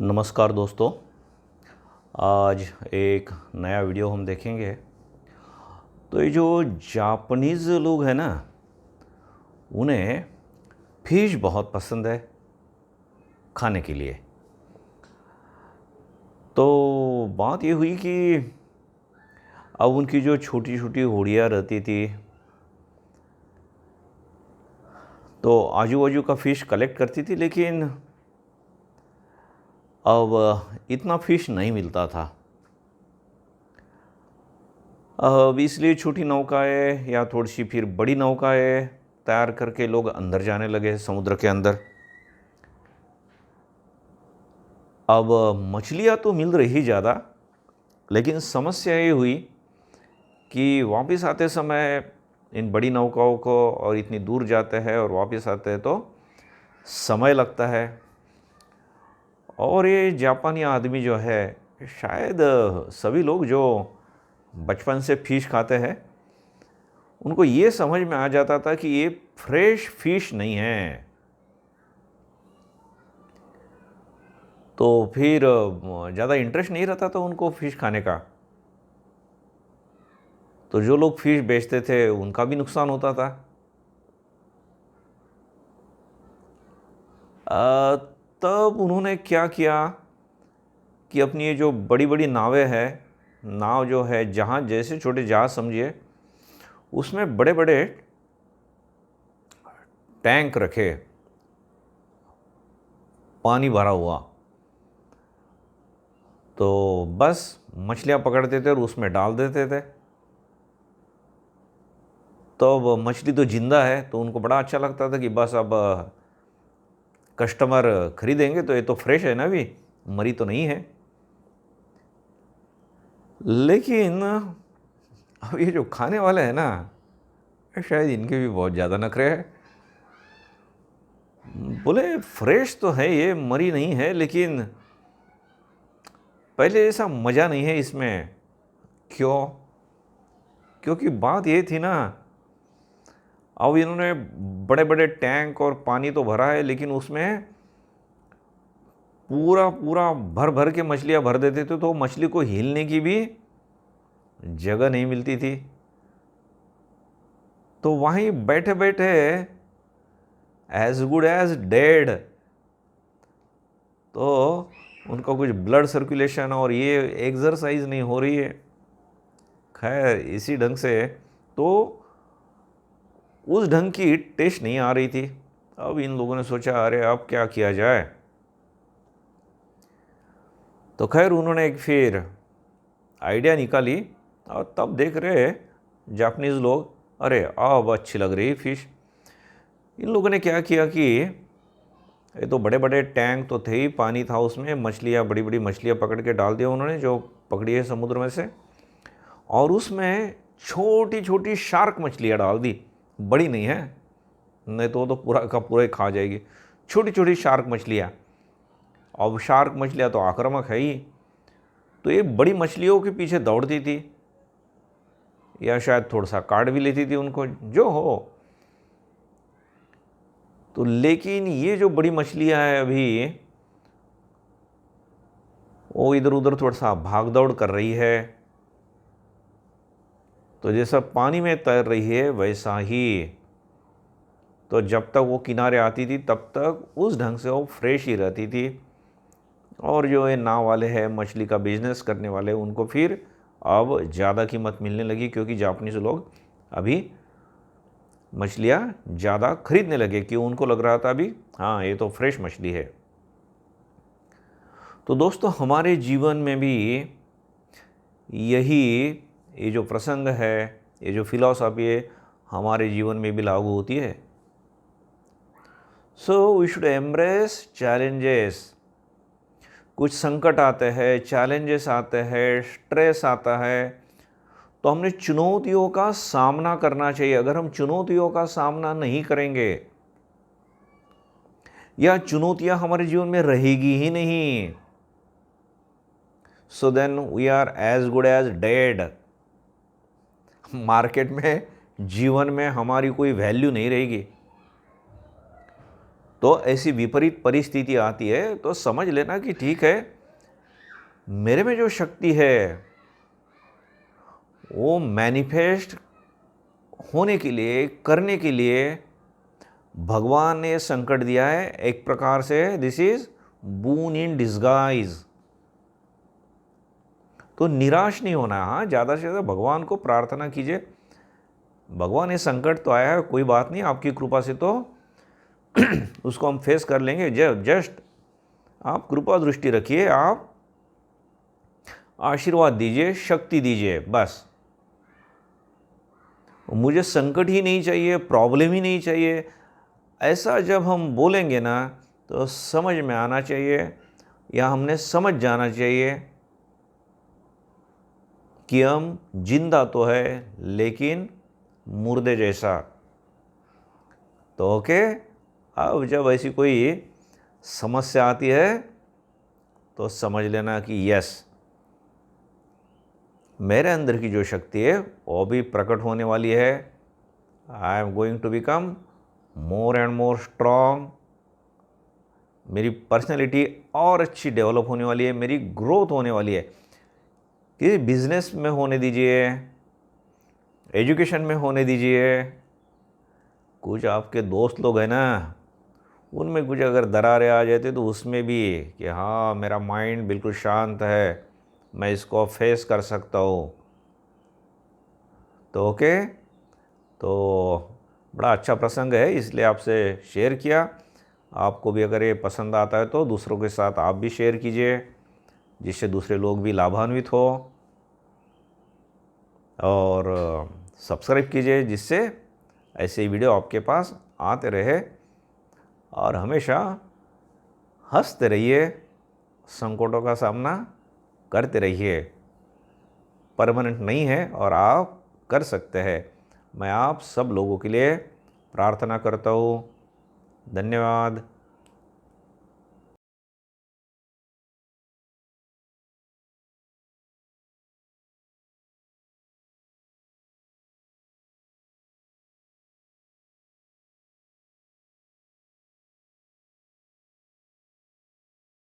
नमस्कार दोस्तों। आज एक नया वीडियो हम देखेंगे। तो ये जो जापानीज़ लोग हैं ना, उन्हें फ़िश बहुत पसंद है खाने के लिए। तो बात ये हुई कि अब उनकी जो छोटी छोटी होड़ियाँ रहती थी, तो आजू बाजू का फ़िश कलेक्ट करती थी, लेकिन अब इतना फ़िश नहीं मिलता था। अब इसलिए छोटी नौकाएं या थोड़ी सी फिर बड़ी नौकाएं तैयार करके लोग अंदर जाने लगे, समुद्र के अंदर। अब मछलियाँ तो मिल रही ज़्यादा, लेकिन समस्या ये हुई कि वापस आते समय इन बड़ी नौकाओं को, और इतनी दूर जाते हैं और वापस आते हैं तो समय लगता है। और ये जापानी आदमी जो है, शायद सभी लोग जो बचपन से फ़िश खाते हैं, उनको ये समझ में आ जाता था कि ये फ्रेश फ़िश नहीं है। तो फिर ज़्यादा इंटरेस्ट नहीं रहता था उनको फ़िश खाने का। तो जो लोग फ़िश बेचते थे उनका भी नुकसान होता था। तब उन्होंने क्या किया कि अपनी ये जो बड़ी बड़ी नावें हैं, नाव जो है, जहाज़ जैसे छोटे जहाज़ समझिए, उसमें बड़े बड़े टैंक रखे, पानी भरा हुआ। तो बस मछलियाँ पकड़ते थे और उसमें डाल देते थे। तो अब मछली तो ज़िंदा है, तो उनको बड़ा अच्छा लगता था कि बस अब कस्टमर खरीदेंगे तो ये तो फ्रेश है ना, अभी मरी तो नहीं है। लेकिन अब ये जो खाने वाले हैं ना, शायद इनके भी बहुत ज़्यादा नखरे हैं। बोले फ्रेश तो है, ये मरी नहीं है, लेकिन पहले जैसा मज़ा नहीं है इसमें। क्यों? क्योंकि बात ये थी ना, अब इन्होंने बड़े बड़े टैंक और पानी तो भरा है, लेकिन उसमें पूरा पूरा भर भर के मछलियाँ भर देते थे, तो मछली को हिलने की भी जगह नहीं मिलती थी। तो वहीं बैठे बैठे एज गुड एज डेड। तो उनका कुछ ब्लड सर्कुलेशन और ये एक्सरसाइज नहीं हो रही है। खैर, इसी ढंग से तो उस ढंग की टेस्ट नहीं आ रही थी। अब इन लोगों ने सोचा, अरे अब क्या किया जाए। तो खैर उन्होंने एक फिर आइडिया निकाली, और तब देख रहे जापानीज़ लोग, अरे अब अच्छी लग रही फ़िश। इन लोगों ने क्या किया कि ये तो बड़े बड़े टैंक तो थे ही, पानी था उसमें, मछलियाँ, बड़ी बड़ी मछलियाँ पकड़ के डाल दिया उन्होंने, जो पकड़ी है समुद्र में से। और उसमें छोटी छोटी शार्क मछलियाँ डाल दी। बड़ी नहीं है, नहीं तो वो तो पूरा का पूरा ही खा जाएगी। छोटी छोटी शार्क मछलियाँ। अब शार्क मछलियाँ तो आक्रामक है ही, तो ये बड़ी मछलियों के पीछे दौड़ती थी, या शायद थोड़ा सा काट भी लेती थी उनको, जो हो। तो लेकिन ये जो बड़ी मछलियाँ हैं अभी, वो इधर उधर थोड़ा सा भाग दौड़ कर रही है। तो जैसा पानी में तैर रही है वैसा ही। तो जब तक वो किनारे आती थी तब तक उस ढंग से वो फ्रेश ही रहती थी। और जो ये नाव वाले हैं, मछली का बिजनेस करने वाले, उनको फिर अब ज़्यादा कीमत मिलने लगी, क्योंकि जापानीज़ लोग अभी मछलियाँ ज़्यादा खरीदने लगे, कि उनको लग रहा था अभी हाँ ये तो फ्रेश मछली है। तो दोस्तों, हमारे जीवन में भी यही, ये जो प्रसंग है, ये जो फिलॉसफी है, हमारे जीवन में भी लागू होती है। So we should embrace challenges. कुछ संकट आते हैं, चैलेंजेस आते हैं, स्ट्रेस आता है, तो हमने चुनौतियों का सामना करना चाहिए। अगर हम चुनौतियों का सामना नहीं करेंगे, या चुनौतियां हमारे जीवन में रहेगी ही नहीं, so then we are as good as dead. Market में, जीवन में हमारी कोई वैल्यू नहीं रहेगी। तो ऐसी विपरीत परिस्थिति आती है तो समझ लेना कि ठीक है, मेरे में जो शक्ति है वो मैनिफेस्ट होने के लिए, करने के लिए भगवान ने संकट दिया है। एक प्रकार से this is boon in disguise. तो निराश नहीं होना। हाँ, ज़्यादा से ज़्यादा भगवान को प्रार्थना कीजिए, भगवान ये संकट तो आया है, कोई बात नहीं, आपकी कृपा से तो उसको हम फेस कर लेंगे। जस्ट आप कृपा दृष्टि रखिए, आप आशीर्वाद दीजिए, शक्ति दीजिए, बस। मुझे संकट ही नहीं चाहिए, प्रॉब्लम ही नहीं चाहिए, ऐसा जब हम बोलेंगे ना तो समझ में आना चाहिए, या हमने समझ जाना चाहिए कि हम जिंदा तो है लेकिन मुर्दे जैसा। तो ओके, अब जब ऐसी कोई समस्या आती है तो समझ लेना कि यस, मेरे अंदर की जो शक्ति है वो भी प्रकट होने वाली है। I am going to become more and more strong. मेरी पर्सनैलिटी और अच्छी डेवलप होने वाली है, मेरी ग्रोथ होने वाली है। कि बिजनेस में होने दीजिए, एजुकेशन में होने दीजिए। कुछ आपके दोस्त लोग हैं ना, उनमें कुछ अगर दरारें आ जाती तो उसमें भी कि हाँ, मेरा माइंड बिल्कुल शांत है, मैं इसको फेस कर सकता हूँ। तो ओके, तो बड़ा अच्छा प्रसंग है, इसलिए आपसे शेयर किया। आपको भी अगर ये पसंद आता है तो दूसरों के साथ आप भी शेयर कीजिए, जिससे दूसरे लोग भी लाभान्वित हो। और सब्सक्राइब कीजिए, जिससे ऐसे ही वीडियो आपके पास आते रहे। और हमेशा हंसते रहिए, संकटों का सामना करते रहिए। परमानेंट नहीं है और आप कर सकते हैं। मैं आप सब लोगों के लिए प्रार्थना करता हूँ। धन्यवाद।